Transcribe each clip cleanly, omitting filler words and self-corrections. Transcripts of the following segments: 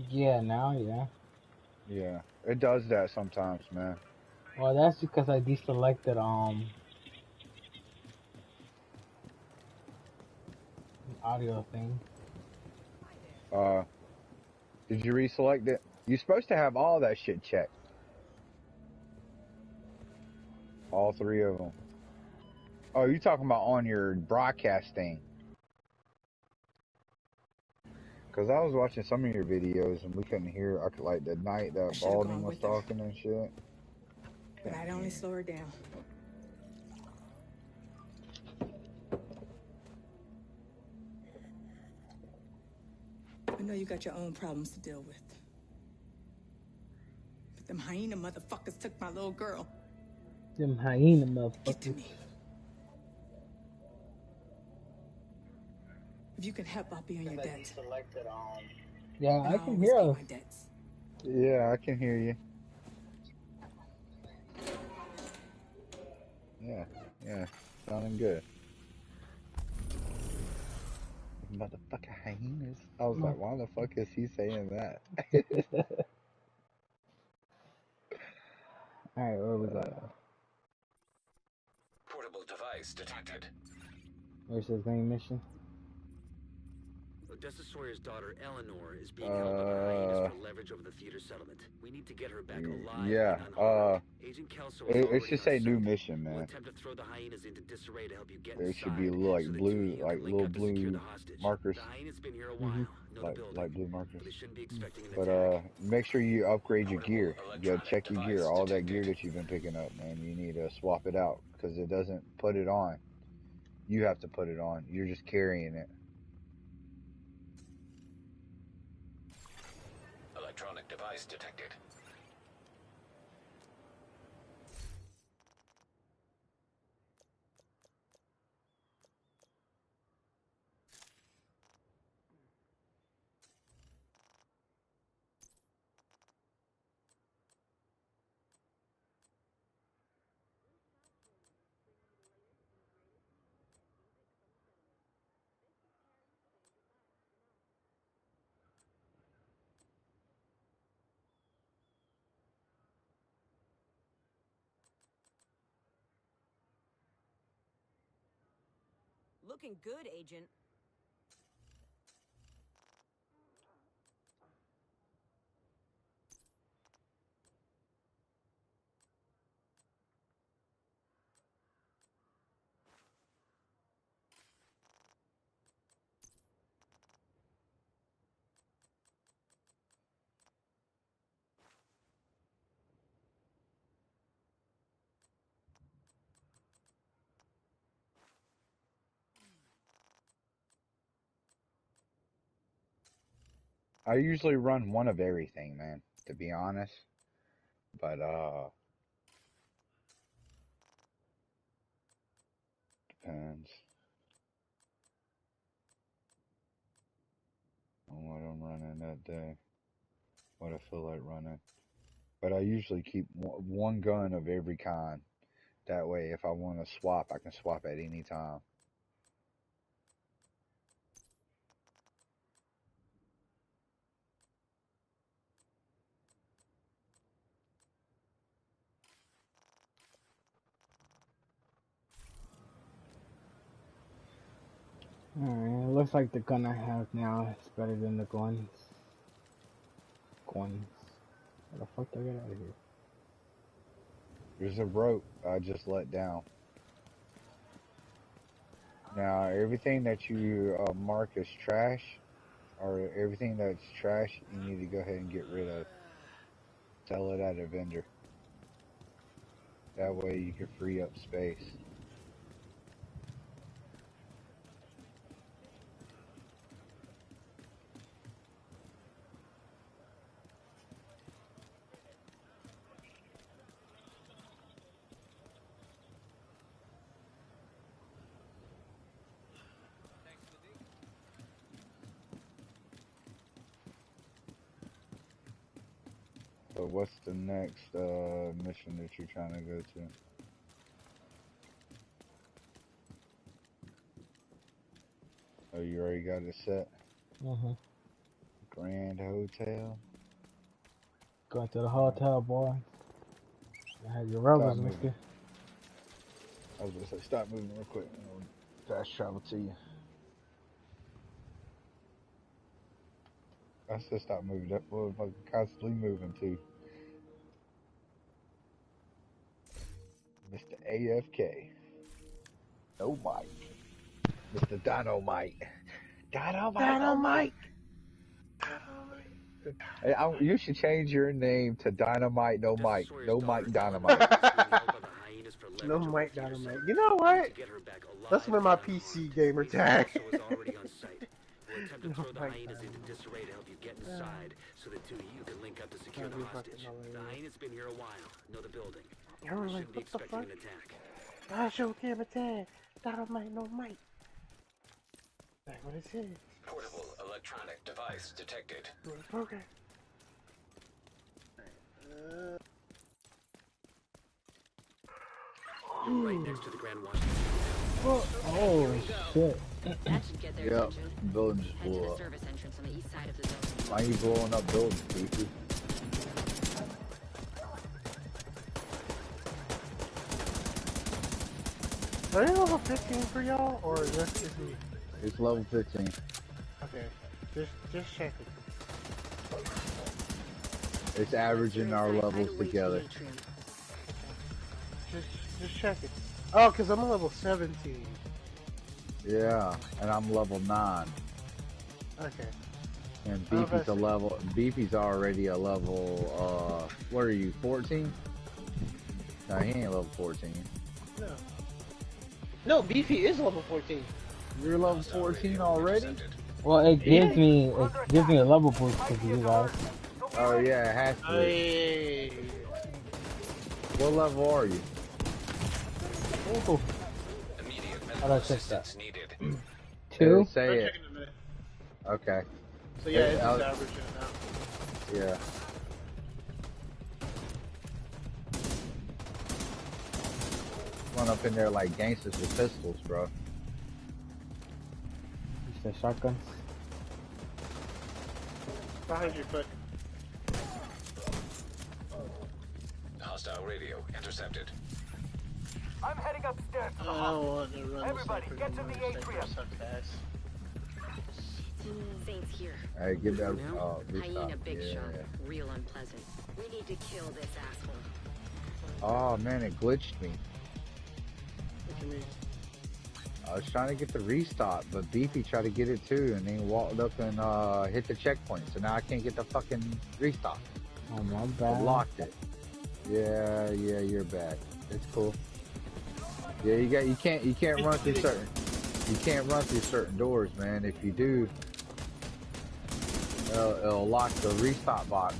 Yeah, now, yeah. Yeah, it does that sometimes, man. Well, that's because I deselected audio thing. Uh, did you reselect it? You're supposed to have all that shit checked. All three of them. Oh, you're talking about on your broadcast thing. Because I was watching some of your videos and we couldn't hear, I could, like, the night I that should have Balding gone was with her, talking and shit. but Couldn't I'd only hear. slow her down. I know you got your own problems to deal with. But them hyena motherfuckers took my little girl. Them hyena Get to motherfuckers. me. If you can help, I'll be on your Because I debt. deselected Yeah, And I I'll can always hear pay us. my debts. Yeah, I can hear you. Yeah, yeah. Sounding good. Motherfucking hyenas. I was like, why the fuck is he saying that? Alright, where was I? Portable device detected. Where's his main mission? Odessa Sawyer's daughter, Eleanor, is being held by the hyenas for leverage over the theater settlement. We need to get her back alive Yeah, and unharmed. Agent Kelso is it already should on say new site. mission, We'll man. attempt to throw the hyenas into disarray to help you get It should be inside, like so the two of blue, you like can link little up to secure the blue hostage. markers, The hyenas been here a Mm-hmm. while, know the building, like blue markers. but they shouldn't be expecting an But attack. make sure you upgrade your Portable gear. You gotta electronic check your gear. device All that gear detected. that you've been picking up, man. You need to swap it out because it doesn't put it on. You have to put it on. You're just carrying it. Electronic device detected. Looking good, Agent. I usually run one of everything, man. To be honest, but depends on what I'm running that day. What I feel like running. But I usually keep one gun of every kind. That way, if I want to swap, I can swap at any time. Alright, it looks like the gun I have now is better than the guns. Guns. How the fuck do I get out of here? There's a rope I just let down. Now, everything that you mark as trash, or everything that's trash, you need to go ahead and get rid of. Sell it at a vendor. That way you can free up space. So what's the next mission that you're trying to go to? Oh, you already got it set? Uh-huh. Grand Hotel. Going to the hotel, boy. I had your Stop rubbers, moving. mister. I was gonna say, stop moving real quick. Fast travel to you. I said stop moving. That motherfucker constantly moving too. Mr. AFK. No Mike. Mr. Dynamite. Dynamite, no Mike. Hey, you should change your name to Dynamite, no Desert Mike. Sawyer's No daughter, Mike, Eleanor, Dynamite. is being held by the hyenas for No leverage over Mike the theater Dynamite. settlement. You know We need what? to get her back Let's alive wear my and PC unharmed. gamer Beefy tag. also is already on site. We'll attempt to No throw the Mike hyenas into Dynamite. disarray to help you get inside, so the two of you can link up to secure That'd the be fucking hostage. hilarious. The hyenas been here a while, know the building. I was We like, shouldn't be what the fuck? expecting an attack. I show gamer tag. Dynamite, no Mike. That's what it says. Portable electronic device detected. Okay. You're right next to the Grand Washington. Oh, shit. That should get their Yep. attention. Building just Head to blew the up. service entrance on the east side of the zone. Why are you blowing up buildings, Beefy? Are they level 15 for y'all, or is this just me? It's level 15. Okay, just check it. It's averaging our levels together. Just check it. Oh, cause I'm a level 17. Yeah, and I'm level 9. Okay. And Oh, Beefy's that's a it. level. Beefy's already a level. What are you? 14? No, he ain't level 14. No. No, Beefy is level 14. You're level 14 already? Well, it gives me a level boost because of you guys. Oh yeah, it has to. Be. Hey. What level are you? Ooh. Immediate How do I medical check that? assistance needed. 2? Say I'll it. check in a minute. Okay. So yeah, it's I'll- just averaging it out. Yeah. Run up in there like gangsters with pistols, bro. You said shotguns? Behind you, quick. Hostile radio intercepted. I'm heading upstairs to I the don't hostage. want to run Everybody, the get to the atrium. Saints here. Hey, get that. Now? Restart. Hyena big Yeah. shot. Real unpleasant. We need to kill this asshole. Oh man, it glitched me. What you mean? I was trying to get the restock, but Beefy tried to get it too, and then walked up and hit the checkpoint. So now I can't get the fucking restock. Oh, my I bad. locked it. Yeah, you're bad. It's cool. Yeah, you can't run through certain doors, man. If you do, it'll lock the restock box,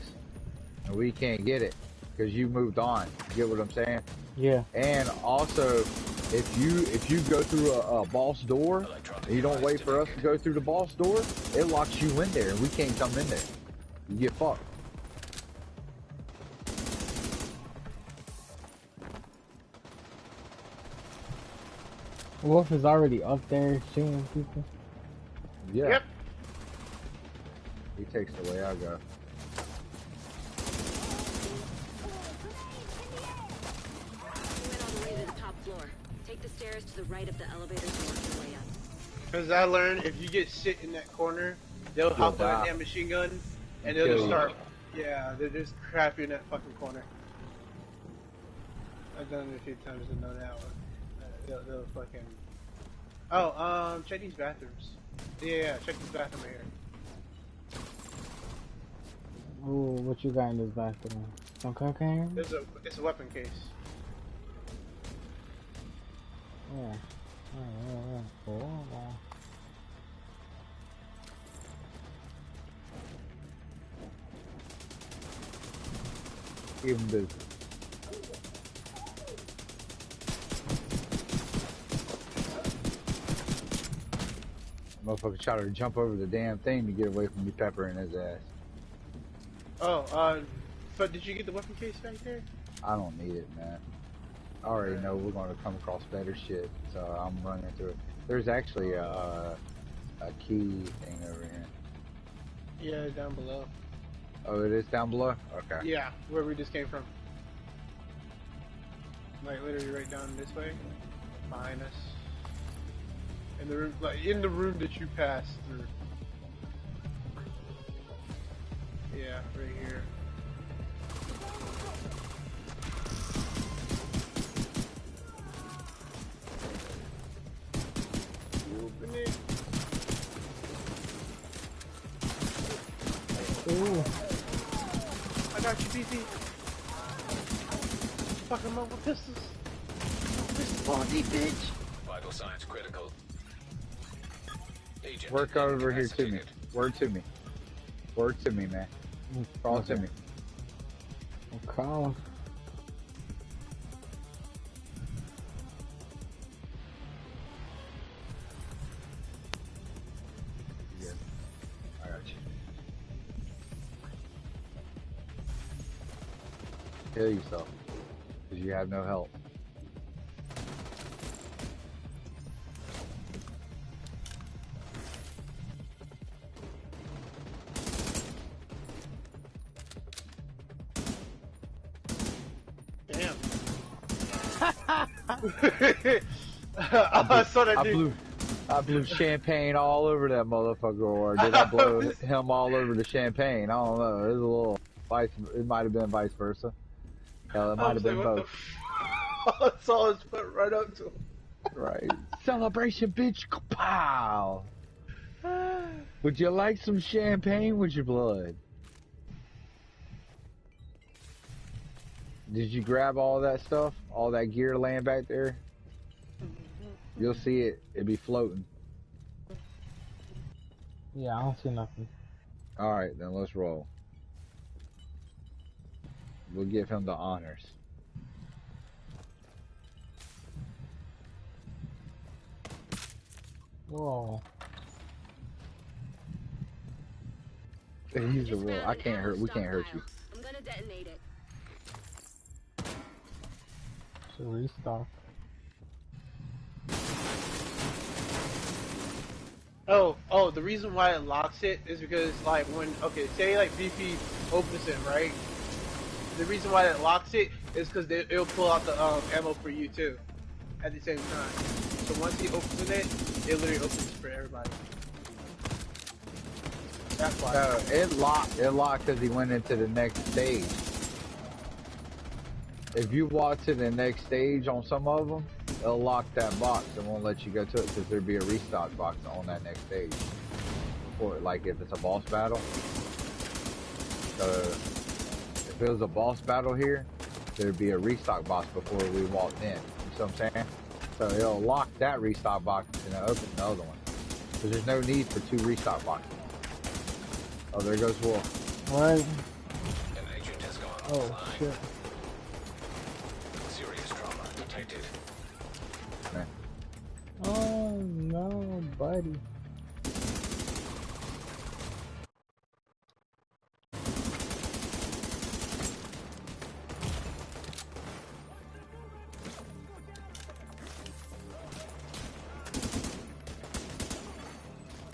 and we can't get it because you moved on. You get what I'm saying? Yeah. And also, if you go through a boss door and you don't wait for us to go through the boss door, it locks you in there, and we can't come in there. You get fucked. Wolf is already up there shooting people. Yeah. Yep. He takes the way I go. You went all the way to the top floor. Take the stairs to the right of the elevator to work your way up. Because I learned if you get sit in that corner, they'll hop on die. that machine gun, and they'll Kill just you. start. Yeah, they're just crap you in that fucking corner. I've done it a few times to know that one. They'll fucking. Oh, check these bathrooms. Yeah, check this bathroom right here. Ooh, what you got in this bathroom? Some cocaine? It's a weapon case. Yeah. Oh. Give him business. Motherfucker tried to jump over the damn thing to get away from me peppering his ass. Oh, but did you get the weapon case back there? I don't need it, man. I already know we're going to come across better shit, so I'm running through it. There's actually a key thing over here. Yeah, down below. Oh, it is down below? Okay. Yeah, where we just came from. Like literally right down this way, behind us. In the room, like in the room that you passed through. Yeah, right here. You open it. Ooh. I got you, BB. Fucking mobile pistols. Pistol body, bitch. Vital signs critical. Agent Work over here to me. incapacitated. Word to me. Word to me, man. Call to me. I'm calling. Yeah. I got you. Kill yourself. Because you have no help. Damn. I saw that dude. I blew champagne all over that motherfucker, or did I blow him all over the champagne? I don't know. It was a little vice. It might have been vice versa. Hell, it might have been both. I saw his foot right up to him. Right. Celebration, bitch. Pow. Would you like some champagne with your blood? Did you grab all that stuff? All that gear laying back there? You'll see it. It'll be floating. Yeah, I don't see nothing. Alright, then let's roll. We'll give him the honors. Whoa. He's a real. I can't hurt. We can't hurt you. I'm gonna detonate it. Should restock. Oh, the reason why it locks it is because, like, when, okay, say, like, BP opens it, right? The reason why it locks it is because it'll pull out the ammo for you, too, at the same time. So once he opens it literally opens for everybody. That's why. No, it locked because he went into the next stage. If you walk to the next stage on some of them, it'll lock that box and won't let you go to it because there'd be a restock box on that next stage. Before, like if it's a boss battle. So if it was a boss battle here, there'd be a restock box before we walked in. You see what I'm saying? So it'll lock that restock box and it'll open the other one. Because there's no need for 2 restock boxes. Oh, there goes Wolf. What? An agent has gone Oh, offline. shit. Serious trauma detected. Man. Oh, no, buddy.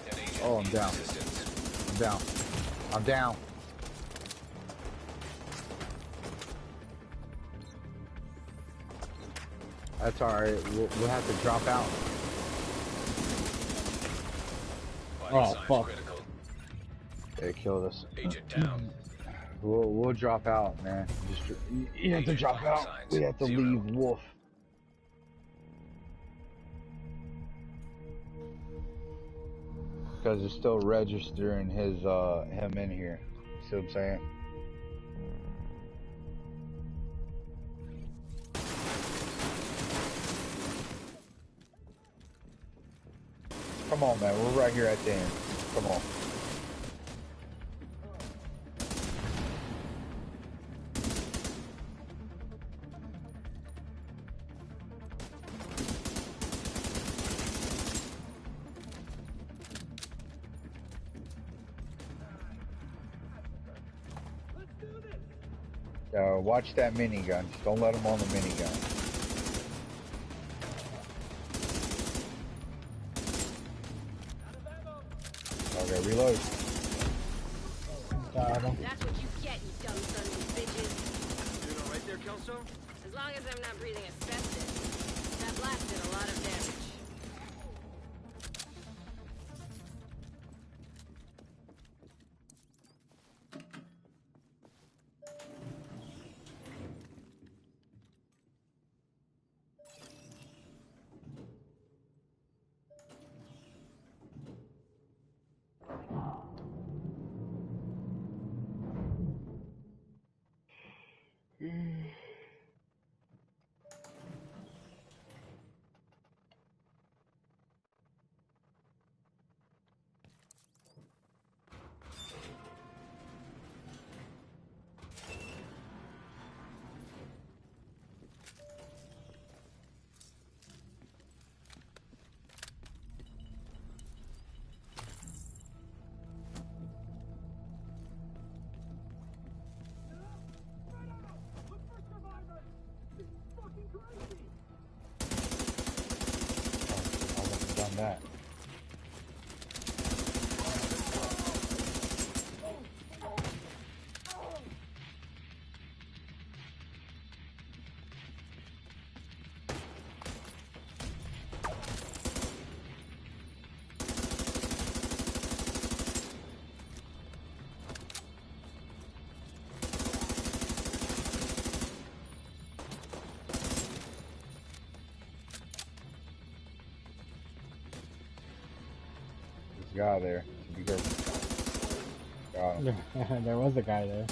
An agent Oh, I'm needs down. assistance. I'm down. I'm down. That's alright. We'll have to drop out. Vital Oh, signs fuck. critical. They killed us. Agent down. We'll drop out, man. Just you have to Agent drop vital out. signs We have to 0. leave Wolf. Because it's still registering his him in here. See what I'm saying? Come on, man. We're right here at the end. Come on. Watch that minigun. Just don't let him on the minigun. Okay, reload. Got him. That's what you get, you dumb sons of bitches. Doing all right there, Kelso? As long as I'm not breathing asbestos. That blast did a lot of damage. I wouldn't have done that. There's a guy there. So be careful. Got him. There was a guy there.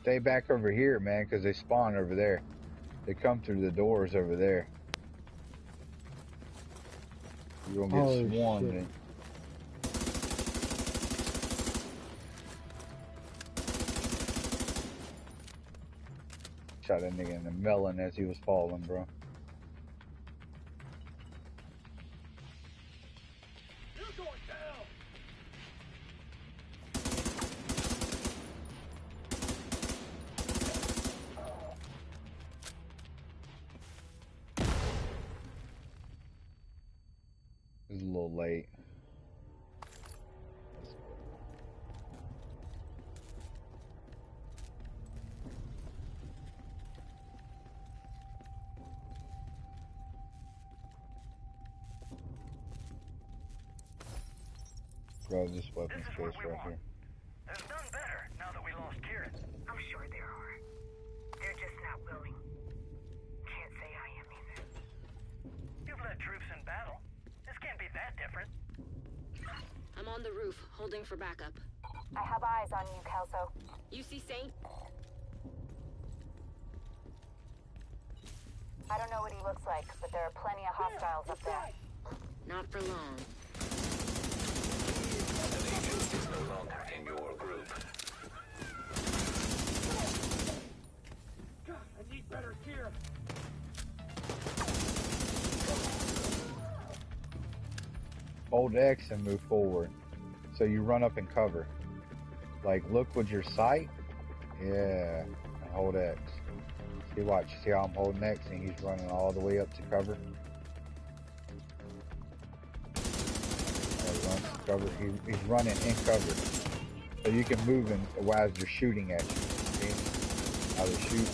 Stay back over here, man, because they spawn over there. They come through the doors over there. You're gonna get Holy swarmed. shit. And... Shot that nigga in the melon as he was falling, bro. It was a little late. Grab this weapons case right here. There's none better now that we lost Kieran. I'm sure there are. They're just not willing. Can't say I am either. You've led troops in battle. This can't be that different. I'm on the roof, holding for backup. I have eyes on you, Kelso. You see Saint? I don't know what he looks like, but there are plenty of hostiles up there. Not for long. An agent is no longer in your group. I need better gear. Hold X and move forward. So you run up and cover. Like, look with your sight. Yeah. And hold X. See, watch. See how I'm holding X and he's running all the way up to cover? He runs to cover. He's running in cover. So you can move him while they're shooting at you. See how they shoot?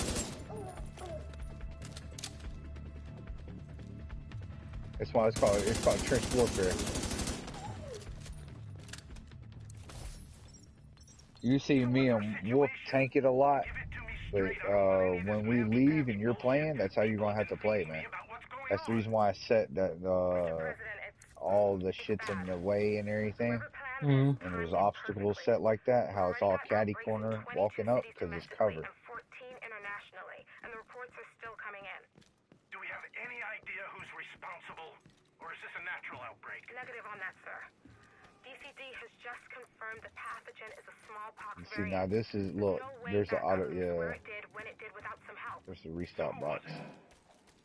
That's why it's called trench warfare. You see me and Wolf tank it a lot, but when we leave and you're playing, that's how you're gonna have to play, man. That's the reason why I set that all the shit's in the way and everything, and there's obstacles set like that. How it's all catty corner walking up because it's covered. Internationally, and the reports are still coming in. Do we have any idea who's responsible? Or is this a natural outbreak? Negative on that, sir. DCD has just confirmed the pathogen is a smallpox You see, variant. now this is, look, there's the auto, Where yeah, it did, when it did, without some help. there's the restock box.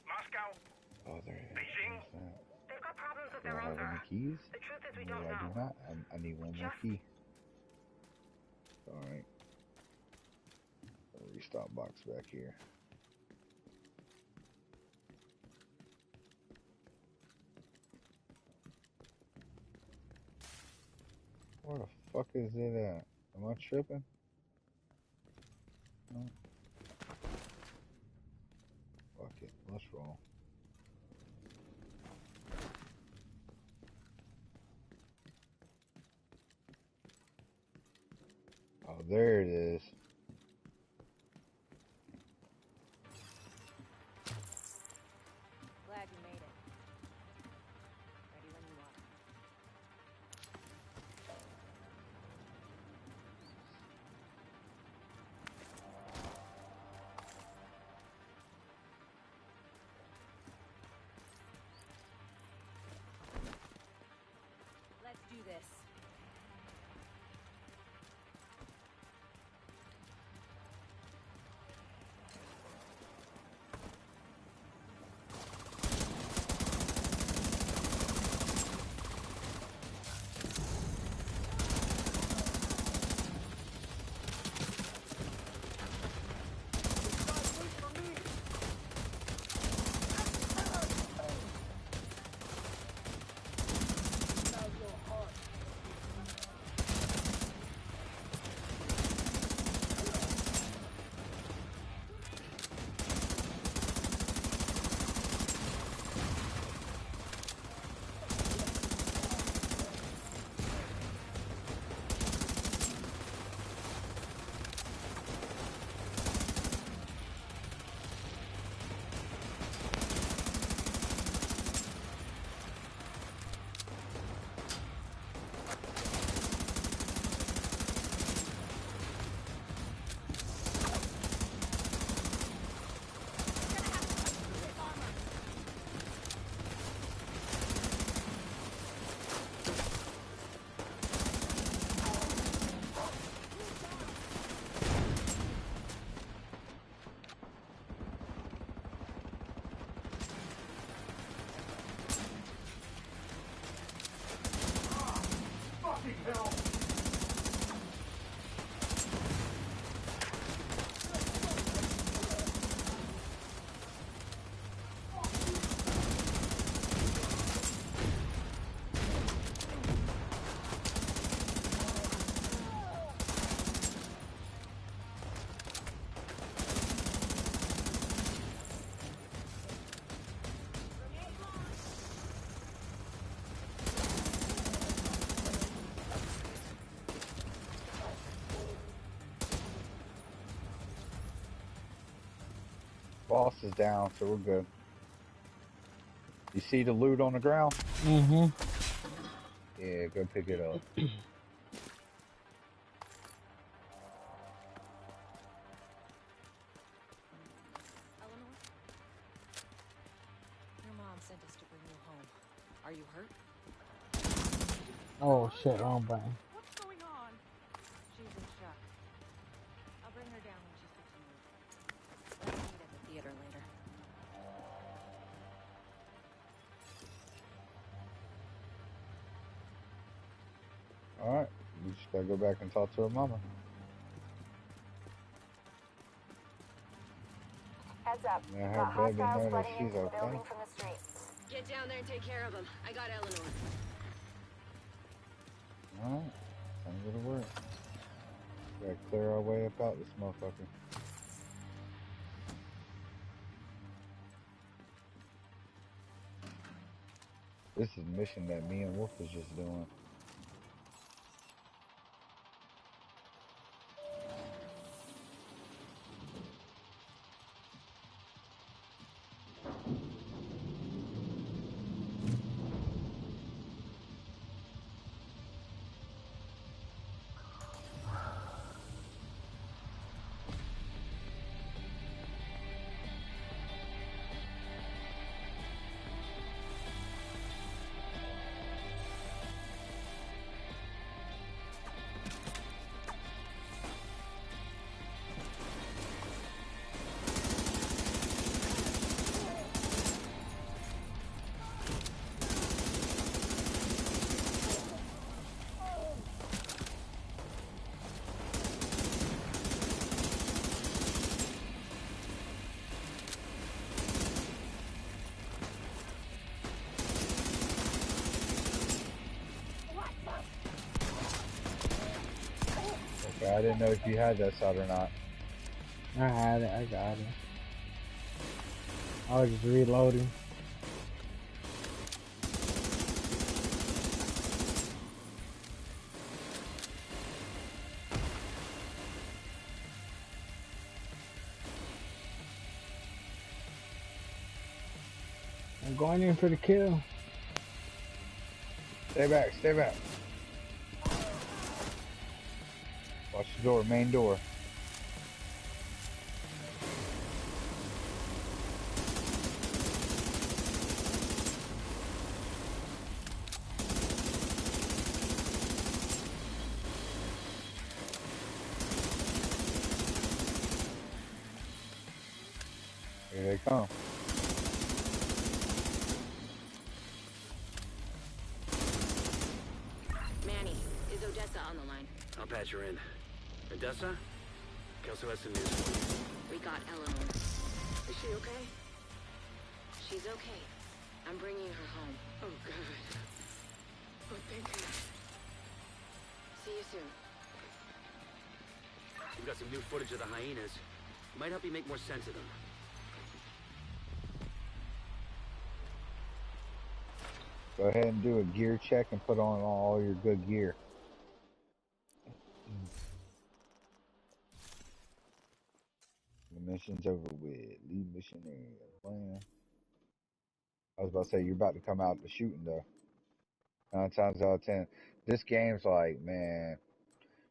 Moscow? Oh, there it is. Beijing? They've got problems with Do their I own, have any sir. keys? The truth is we No, don't I do know. not. I need one more key. Alright. Restock box back here. Where the fuck is it at? Am I tripping? No. Fuck it. Let's roll. Oh, there it is. Glad you made it. Ready when you are. Let's do this. Boss is down, so we're good. You see the loot on the ground? Mm-hmm. Yeah, go pick it up. Eleanor? Your mom sent us to bring you home. Are you hurt? Oh shit, wrong button. What's going on? She's in shock. I'll bring her down when she's fit to move. Let's meet at the theater later. Alright, we just gotta go back and talk to her mama. Heads up. Yeah, Got her baby hostiles know that flooding she's into the okay. building from the street. Get down there and take care of him. I got Eleanor. Alright, time to go to work. Gotta clear our way up out this motherfucker. This is a mission that me and Wolf was just doing. I didn't know if you had that side or not. I had it. I got it. I was just reloading. I'm going in for the kill. Stay back, stay back. Watch the door, main door. Here they come. Manny, is Odessa on the line? I'll patch her in. Odessa? Kelso has some news for you. We got Eleanor. Is she okay? She's okay. I'm bringing her home. Oh, God. Oh, thank you. See you soon. We've got some new footage of the hyenas. Might help you make more sense of them. Go ahead and do a gear check and put on all your good gear. The mission's over with. Leave mission area. Plan. I was about to say, you're about to come out to shooting though. 9 times out of 10. This game's like, man,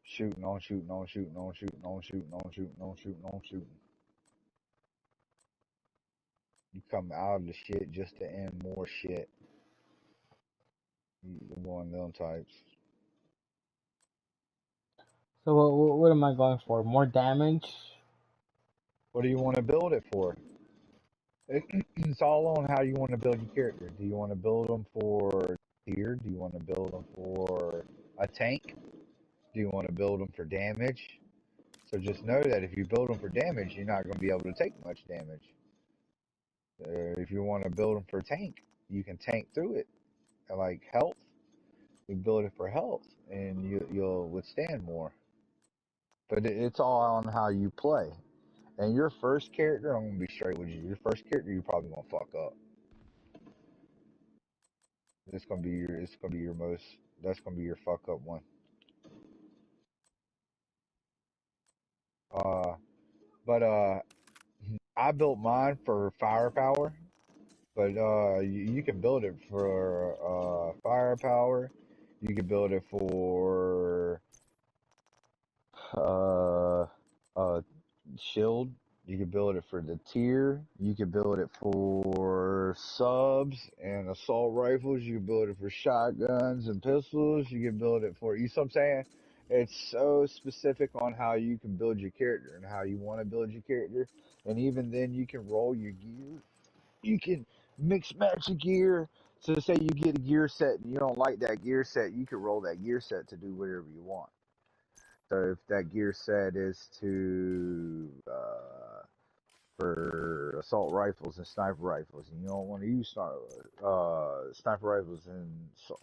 shooting on shooting on shooting on shooting on shooting on shooting on shooting on shooting. You come out of the shit just to end more shit. You're one of them types. So what am I going for? More damage? What do you want to build it for? It's all on how you want to build your character. Do you want to build them for tier? Do you want to build them for a tank? Do you want to build them for damage? So just know that if you build them for damage, you're not going to be able to take much damage. If you want to build them for tank, you can tank through it. Like health, you build it for health, and you'll withstand more. But it's all on how you play. And your first character, I'm gonna be straight with you. Your first character, you're probably gonna fuck up. It's gonna be your most. That's gonna be your fuck up one. But I built mine for firepower. But you can build it for firepower. You can build it for shield. You can build it for the tier. You can build it for subs and assault rifles. You can build it for shotguns and pistols. You can build it for, you see what I'm saying? It's so specific on how you can build your character and how you want to build your character. And even then, you can roll your gear. You can mix match a gear. So say you get a gear set and you don't like that gear set, you can roll that gear set to do whatever you want. So if that gear set is to for assault rifles and sniper rifles, and you don't want to use sniper rifles and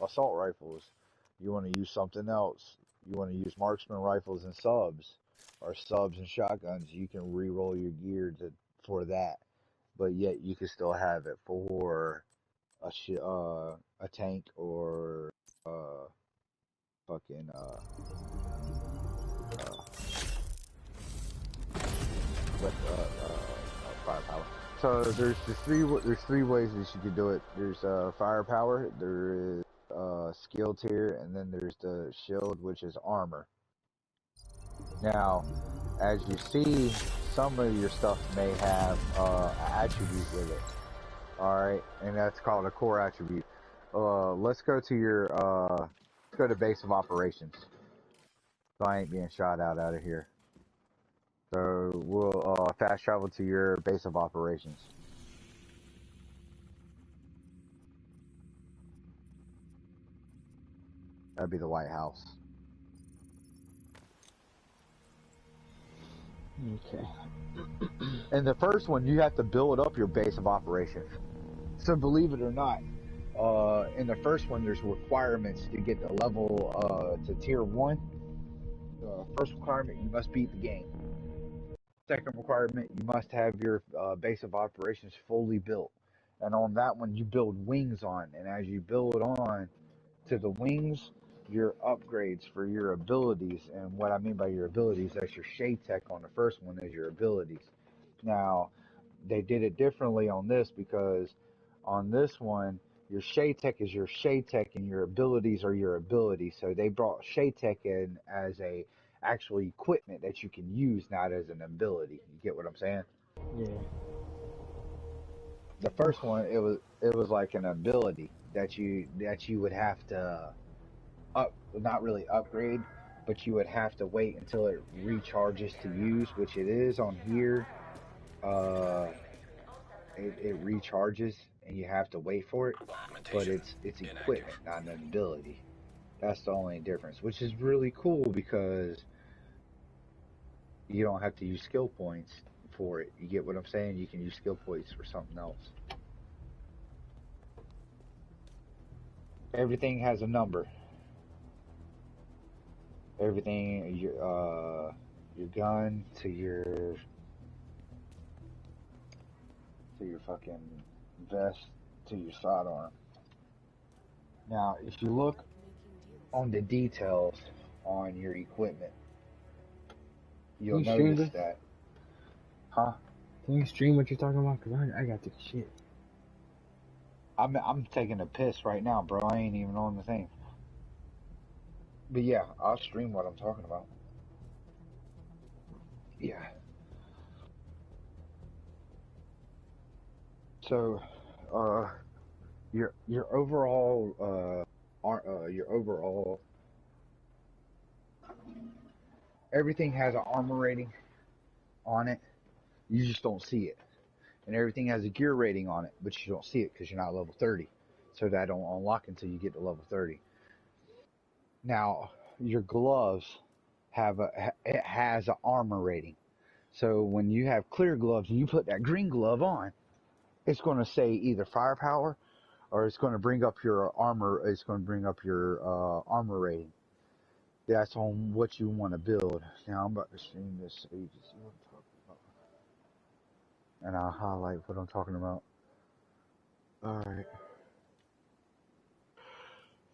assault rifles, you want to use something else. You want to use marksman rifles and subs, or subs and shotguns. You can re-roll your gear for that, but yet you can still have it for a tank or fucking with firepower. So there's three ways that you can do it. There's firepower, there is skill tier, and then there's the shield, which is armor. Now, as you see, some of your stuff may have an attribute with it. Alright, and that's called a core attribute. Let's go to your let's go to base of operations. So I ain't being shot out of here. So we'll fast travel to your base of operations. That'd be the White House. Okay. And the first one, you have to build up your base of operations. So believe it or not, in the first one, there's requirements to get the level to tier 1. First requirement, you must beat the game. Second requirement, you must have your base of operations fully built. And on that one, you build wings on. And as you build on to the wings, your upgrades for your abilities. And what I mean by your abilities, that's your shade tech on the first one is your abilities. Now, they did it differently on this because on this one, your shade tech is your shade tech and your abilities are your abilities. So they brought shade tech in as a actual equipment that you can use, not as an ability. You get what I'm saying? Yeah. The first one, it was like an ability that you would have to not really upgrade, but you would have to wait until it recharges to use, which it is on here. Uh, it recharges and you have to wait for it, but it's equipment, not an ability. That's the only difference, which is really cool because you don't have to use skill points for it. You get what I'm saying? You can use skill points for something else. Everything has a number. Everything, your gun to your fucking vest to your sidearm. Now, if you look on the details on your equipment, you'll Can you stream notice this? that. Huh? Can you stream what you're talking about? Cause I got this shit. I'm taking a piss right now, bro. I ain't even on the thing. But yeah, I'll stream what I'm talking about. Yeah. So, your overall everything has an armor rating on it. You just don't see it. And everything has a gear rating on it, but you don't see it because you're not level 30. So that don't unlock until you get to level 30. Now, your gloves it has an armor rating. So when you have clear gloves and you put that green glove on, it's going to say either firepower or it's going to bring up your armor. It's going to bring up your armor rating. That's on what you want to build. Now I'm about to stream this so you can see what I'm talking about. And I'll highlight what I'm talking about. Alright.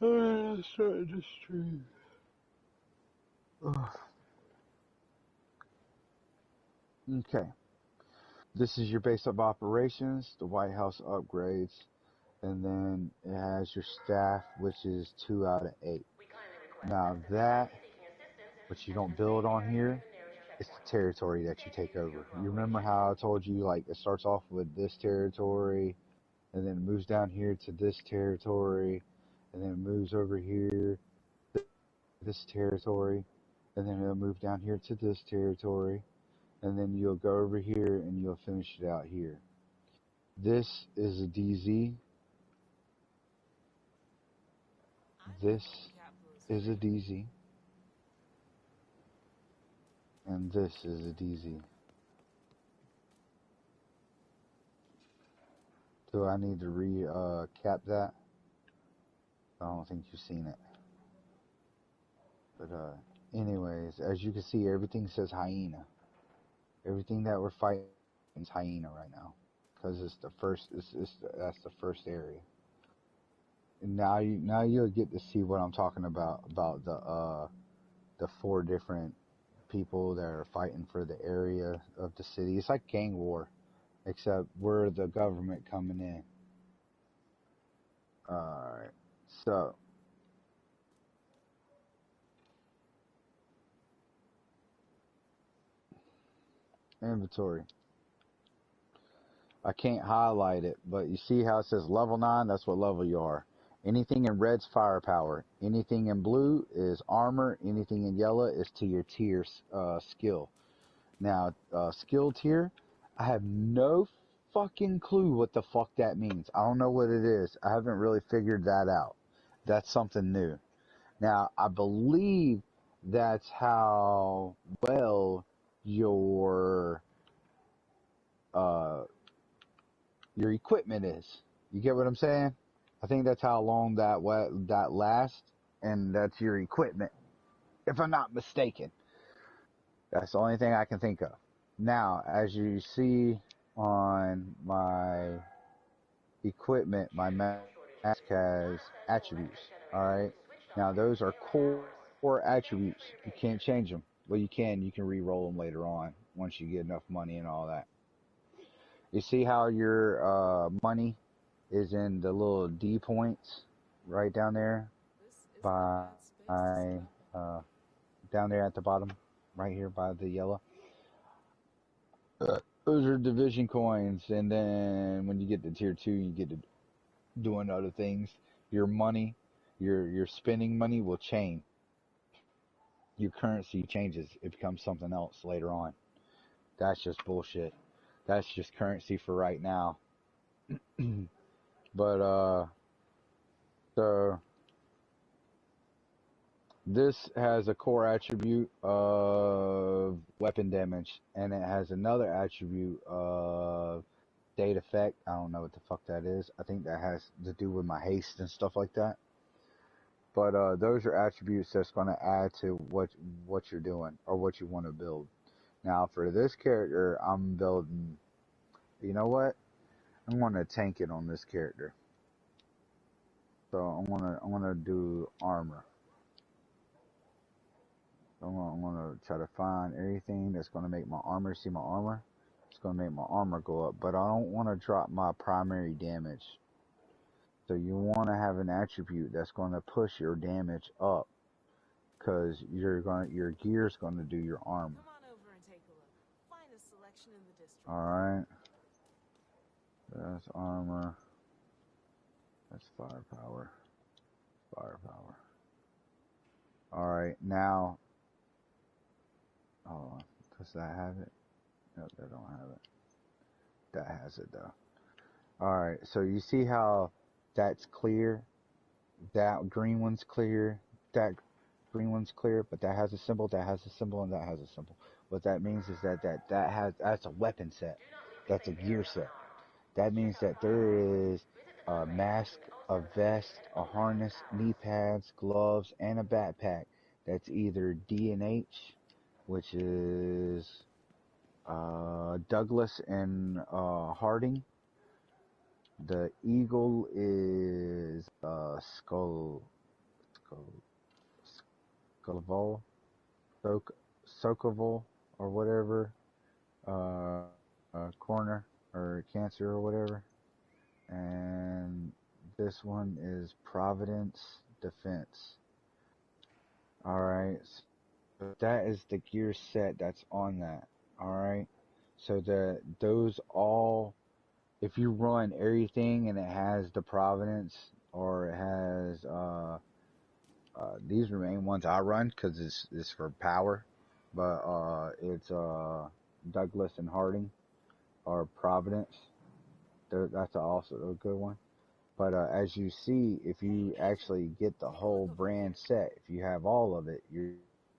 Alright, let's start the stream. Ugh. Okay. This is your base of operations, the White House upgrades, and then it has your staff, which is 2 out of 8. Now that, what you don't build on here, it's the territory that you take over. You remember how I told you, like, it starts off with this territory, and then it moves down here to this territory, and then it moves over here to this territory, and then it'll move down here to this territory, and then you'll go over here and you'll finish it out here. This is a DZ. This is a DZ. And this is a DZ. Do I need to recap that? I don't think you've seen it. But anyways, as you can see, everything says hyena. Everything that we're fighting is hyena right now, because it's the first. That's the first area. And now you'll get to see what I'm talking about the 4 different people that are fighting for the area of the city. It's like gang war, except we're the government coming in. Alright, so inventory. I can't highlight it, but you see how it says level 9? That's what level you are. Anything in red's firepower. Anything in blue is armor. Anything in yellow is to your tier skill. Now, skill tier, I have no fucking clue what the fuck that means. I don't know what it is. I haven't really figured that out. That's something new. Now, I believe that's how well your equipment is. You get what I'm saying? I think that's how long that lasts, and that's your equipment, if I'm not mistaken. That's the only thing I can think of. Now, as you see on my equipment, my mask has attributes. Alright? Now, those are core attributes. You can't change them. Well, you can re-roll them later on once you get enough money and all that. You see how your money is in the little D points right down there by down there at the bottom, right here by the yellow. Those are division coins, and then when you get to tier 2, you get to doing other things. Your money, your spending money will change. Your currency changes. It becomes something else later on. That's just bullshit. That's just currency for right now. But so this has a core attribute of weapon damage, and it has another attribute of date effect. I don't know what the fuck that is. I think that has to do with my haste and stuff like that. But those are attributes that's going to add to what you're doing or what you want to build. Now for this character, I'm building. You know what? I'm going to tank it on this character. So I'm gonna do armor. I'm gonna try to find everything that's gonna make my armor. See my armor? It's gonna make my armor go up, but I don't want to drop my primary damage. So you want to have an attribute that's gonna push your damage up, cause your gear's gonna do your armor. Come on over and take a look. Find a selection in the district. All right. That's armor. That's firepower. Firepower. All right, now. Hold on. Does that have it? No, that don't have it. That has it though. All right. So you see how that's clear. That green one's clear. That green one's clear, but that has a symbol. That has a symbol, and that has a symbol. What that means is that's a weapon set. That's a gear set. That means that there is a mask, a vest, a harness, knee pads, gloves, and a backpack. That's either D and H, which is Douglas and Harding. The eagle is Sokovol, or whatever, corner or cancer or whatever. And this one is Providence Defense. Alright, so that is the gear set that's on that. Alright, so those all, if you run everything and it has the Providence, or it has these are the main ones I run because it's for power, but it's Douglas and Harding or Providence. That's also a good one. But as you see, if you actually get the whole brand set, if you have all of it,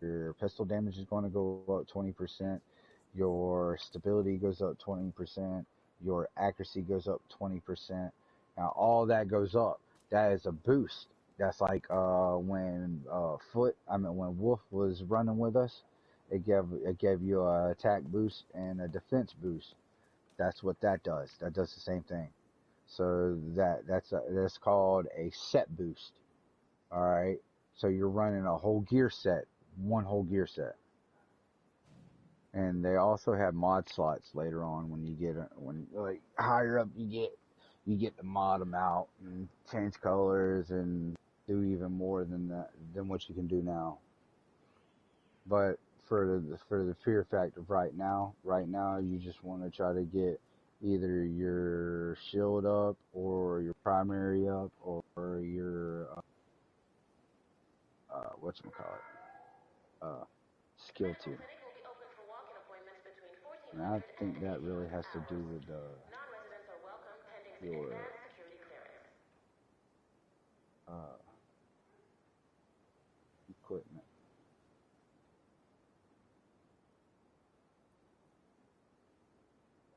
your pistol damage is going to go up 20%, your stability goes up 20%, your accuracy goes up 20%. Now all that goes up. That is a boost. That's like when when Wolf was running with us, it gave you a attack boost and a defense boost. That's what that does. That does the same thing. So that's called a set boost. All right. So you're running a whole gear set, one whole gear set. And they also have mod slots later on when you get like higher up you get to mod them out and change colors and do even more than what you can do now. But for the fear factor right now you just want to try to get either your shield up or your primary up or your skill tier. And I think that really has to do with your equipment.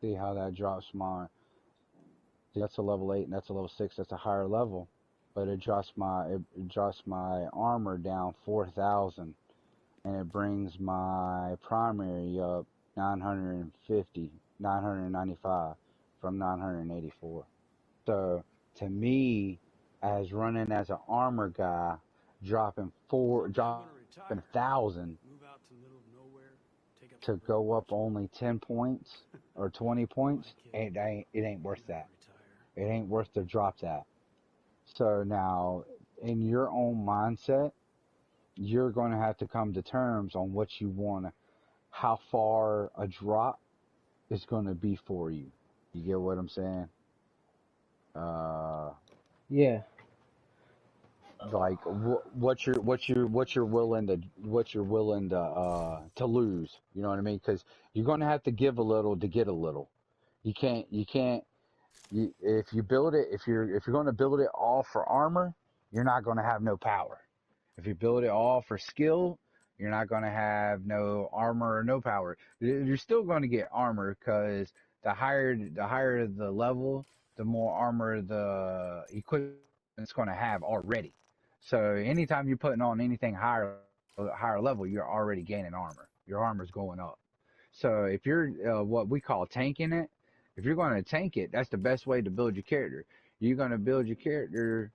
See how that drops my. That's a level 8 and that's a level 6. That's a higher level, but it drops my armor down 4,000. and it brings my primary up 950, 995 from 984. So to me, as running as an armor guy, dropping dropping 1,000 to go up only 10 points or 20 points, it ain't worth that. It ain't worth to drop that. So now, in your own mindset, you're going to have to come to terms on what you want to, how far a drop is going to be for you. You get what I'm saying? Yeah. Like what you're willing to lose. You know what I mean? Because you're going to have to give a little to get a little. If you build it, if you're going to build it all for armor, you're not going to have no power. If you build it all for skill, you're not going to have no armor or no power. You're still going to get armor because the higher the level, the more armor the equipment's going to have already. So anytime you're putting on anything higher level, you're already gaining armor. Your armor's going up. So if you're what we call tanking it, if you're going to tank it, that's the best way to build your character. You're going to build your character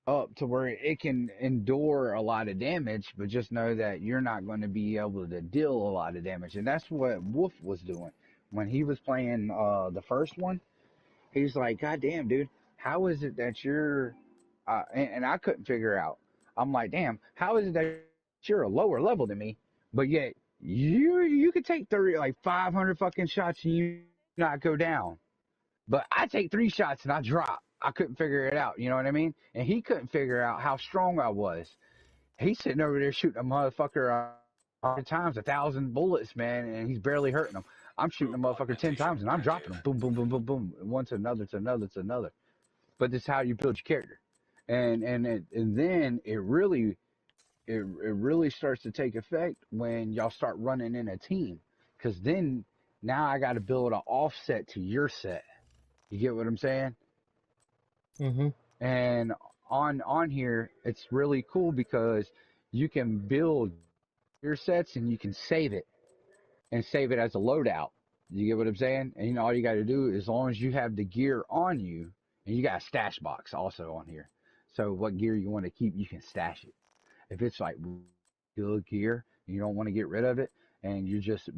up to where it can endure a lot of damage, but just know that you're not going to be able to deal a lot of damage. And that's what Wolf was doing when he was playing the first one. He's like, God damn, dude, how is it that you're and I couldn't figure out. I'm like, damn, how is it that you're a lower level than me, but yet you could take 500 fucking shots and you not go down. But I take 3 shots and I drop. I couldn't figure it out, you know what I mean? And he couldn't figure out how strong I was. He's sitting over there shooting a motherfucker 100 times, 1,000 bullets, man, and he's barely hurting him. I'm shooting a motherfucker 10 times and I'm dropping him. Boom, boom, boom, boom, boom. One to another, to another, to another. But this is how you build your character. And then it really starts to take effect when y'all start running in a team. Because then now I got to build an offset to your set. You get what I'm saying? Mm-hmm. And on here, it's really cool because you can build your sets and you can save it as a loadout. You get what I'm saying? And all you got to do, as long as you have the gear on you, and you got a stash box also on here. So what gear you want to keep, you can stash it. If it's like good gear, you don't want to get rid of it, and you're just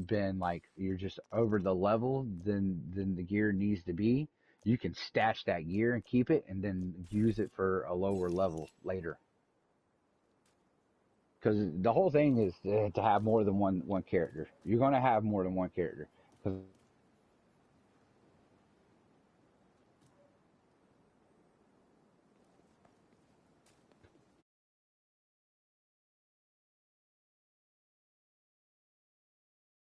over the level than the gear needs to be, you can stash that gear and keep it, and then use it for a lower level later. Because the whole thing is to have more than one character. You're going to have more than one character. Because